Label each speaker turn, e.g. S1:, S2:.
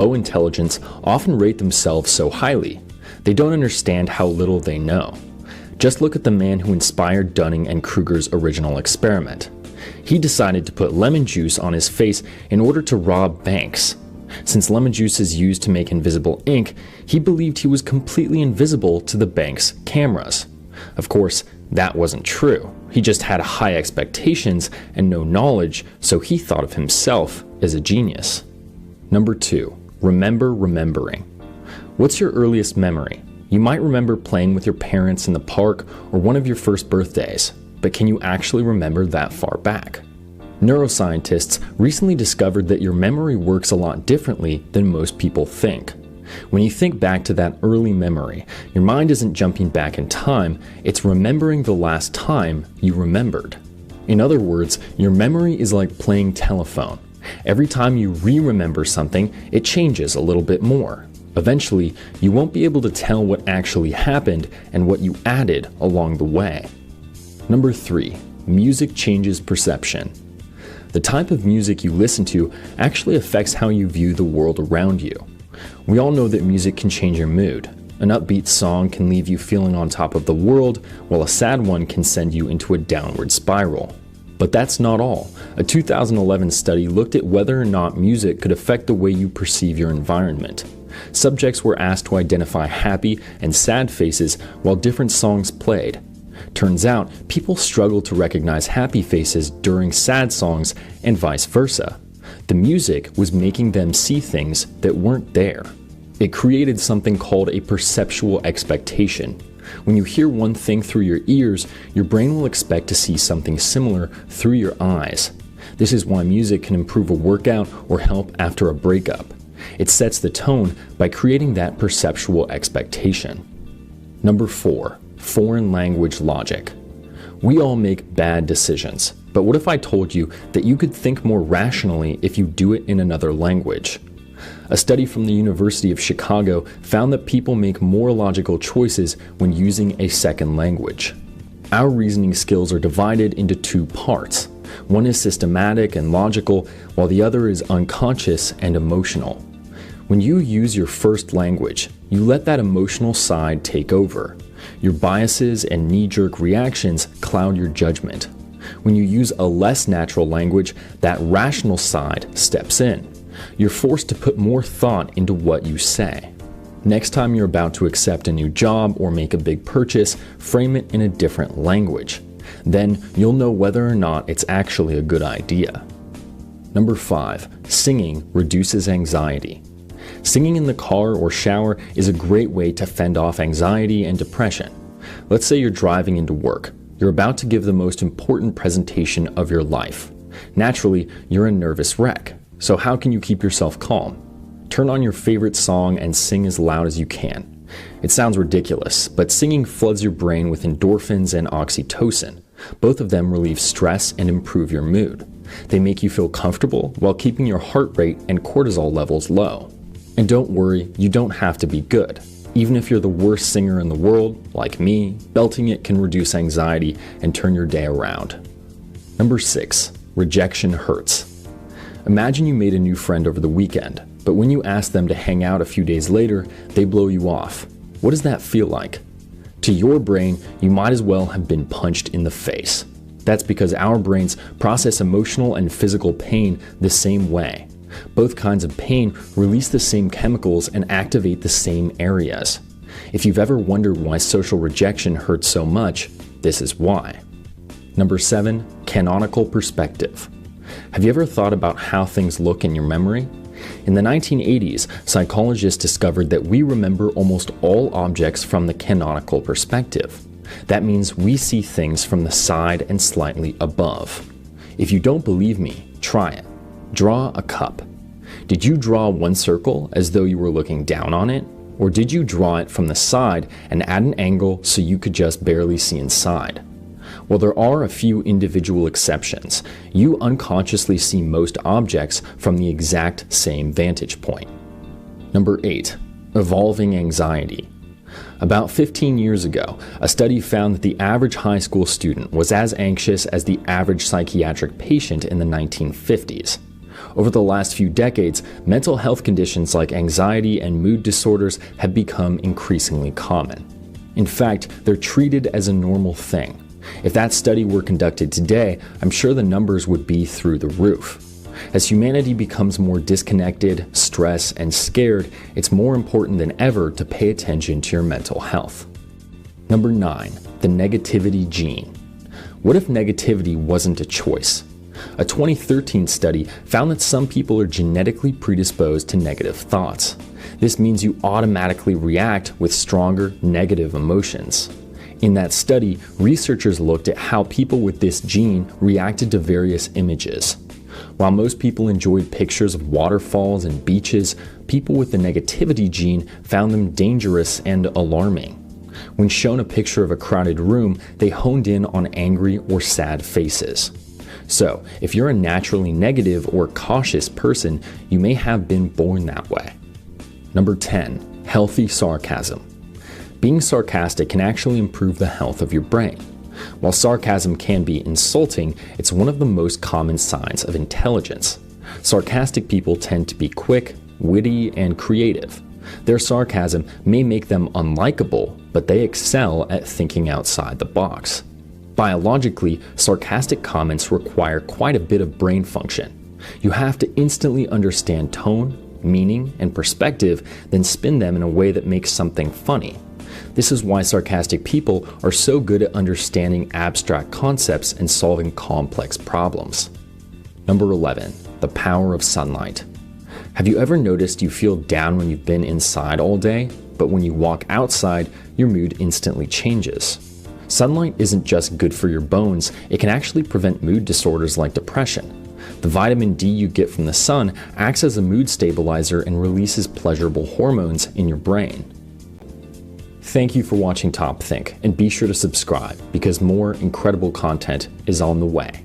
S1: low intelligence often rate themselves so highly. They don't understand how little they know. Just look at the man who inspired Dunning and Kruger's original experiment. He decided to put lemon juice on his face in order to rob banks. Since lemon juice is used to make invisible ink, he believed he was completely invisible to the bank's cameras. Of course, that wasn't true. He just had high expectations and no knowledge, so he thought of himself as a genius. Number 2. Remember remembering. What's your earliest memory? You might remember playing with your parents in the park or one of your first birthdays, but can you actually remember that far back? Neuroscientists recently discovered that your memory works a lot differently than most people think. When you think back to that early memory, your mind isn't jumping back in time, it's remembering the last time you remembered. In other words, your memory is like playing telephone. Every time you re-remember something, it changes a little bit more. Eventually, you won't be able to tell what actually happened and what you added along the way. Number 3. Music changes perception. The type of music you listen to actually affects how you view the world around you. We all know that music can change your mood. An upbeat song can leave you feeling on top of the world, while a sad one can send you into a downward spiral. But that's not all. A 2011 study looked at whether or not music could affect the way you perceive your environment. Subjects were asked to identify happy and sad faces while different songs played. Turns out, people struggle to recognize happy faces during sad songs and vice versa. The music was making them see things that weren't there. It created something called a perceptual expectation. When you hear one thing through your ears, your brain will expect to see something similar through your eyes. This is why music can improve a workout or help after a breakup. It sets the tone by creating that perceptual expectation. Number 4. Foreign language logic. We all make bad decisions, but what if I told you that you could think more rationally if you do it in another language? A study from the University of Chicago found that people make more logical choices when using a second language. Our reasoning skills are divided into 2 parts. One is systematic and logical, while the other is unconscious and emotional. When you use your first language, you let that emotional side take over. Your biases and knee-jerk reactions cloud your judgment. When you use a less natural language, that rational side steps in. You're forced to put more thought into what you say. Next time you're about to accept a new job or make a big purchase, frame it in a different language. Then you'll know whether or not it's actually a good idea. Number 5. Singing reduces anxiety. Singing in the car or shower is a great way to fend off anxiety and depression. Let's say you're driving into work. You're about to give the most important presentation of your life. Naturally, you're a nervous wreck. So how can you keep yourself calm? Turn on your favorite song and sing as loud as you can. It sounds ridiculous, but singing floods your brain with endorphins and oxytocin. Both of them relieve stress and improve your mood. They make you feel comfortable while keeping your heart rate and cortisol levels low. And don't worry, you don't have to be good. Even if you're the worst singer in the world, like me, belting it can reduce anxiety and turn your day around. Number 6. Rejection hurts. Imagine you made a new friend over the weekend, but when you ask them to hang out a few days later, they blow you off. What does that feel like? To your brain, you might as well have been punched in the face. That's because our brains process emotional and physical pain the same way. Both kinds of pain release the same chemicals and activate the same areas. If you've ever wondered why social rejection hurts so much, this is why. Number 7. Canonical perspective. Have you ever thought about how things look in your memory? In the 1980s, psychologists discovered that we remember almost all objects from the canonical perspective. That means we see things from the side and slightly above. If you don't believe me, try it. Draw a cup. Did you draw one circle as though you were looking down on it? Or did you draw it from the side and at an angle so you could just barely see inside? Well, there are a few individual exceptions. You unconsciously see most objects from the exact same vantage point. Number 8. Evolving anxiety. About 15 years ago, a study found that the average high school student was as anxious as the average psychiatric patient in the 1950s. Over the last few decades, mental health conditions like anxiety and mood disorders have become increasingly common. In fact, they're treated as a normal thing. If that study were conducted today, I'm sure the numbers would be through the roof. As humanity becomes more disconnected, stressed, and scared, it's more important than ever to pay attention to your mental health. Number 9, the negativity gene. What if negativity wasn't a choice? A 2013 study found that some people are genetically predisposed to negative thoughts. This means you automatically react with stronger negative emotions. In that study, researchers looked at how people with this gene reacted to various images. While most people enjoyed pictures of waterfalls and beaches, people with the negativity gene found them dangerous and alarming. When shown a picture of a crowded room, they honed in on angry or sad faces. So, if you're a naturally negative or cautious person, you may have been born that way. Number 10, healthy sarcasm. Being sarcastic can actually improve the health of your brain. While sarcasm can be insulting, it's one of the most common signs of intelligence. Sarcastic people tend to be quick, witty, and creative. Their sarcasm may make them unlikable, but they excel at thinking outside the box. Biologically, sarcastic comments require quite a bit of brain function. You have to instantly understand tone, meaning, and perspective, then spin them in a way that makes something funny. This is why sarcastic people are so good at understanding abstract concepts and solving complex problems. Number 11, the power of sunlight. Have you ever noticed you feel down when you've been inside all day, but when you walk outside, your mood instantly changes? Sunlight isn't just good for your bones, it can actually prevent mood disorders like depression. The vitamin D you get from the sun acts as a mood stabilizer and releases pleasurable hormones in your brain. Thank you for watching Top Think, and be sure to subscribe because more incredible content is on the way.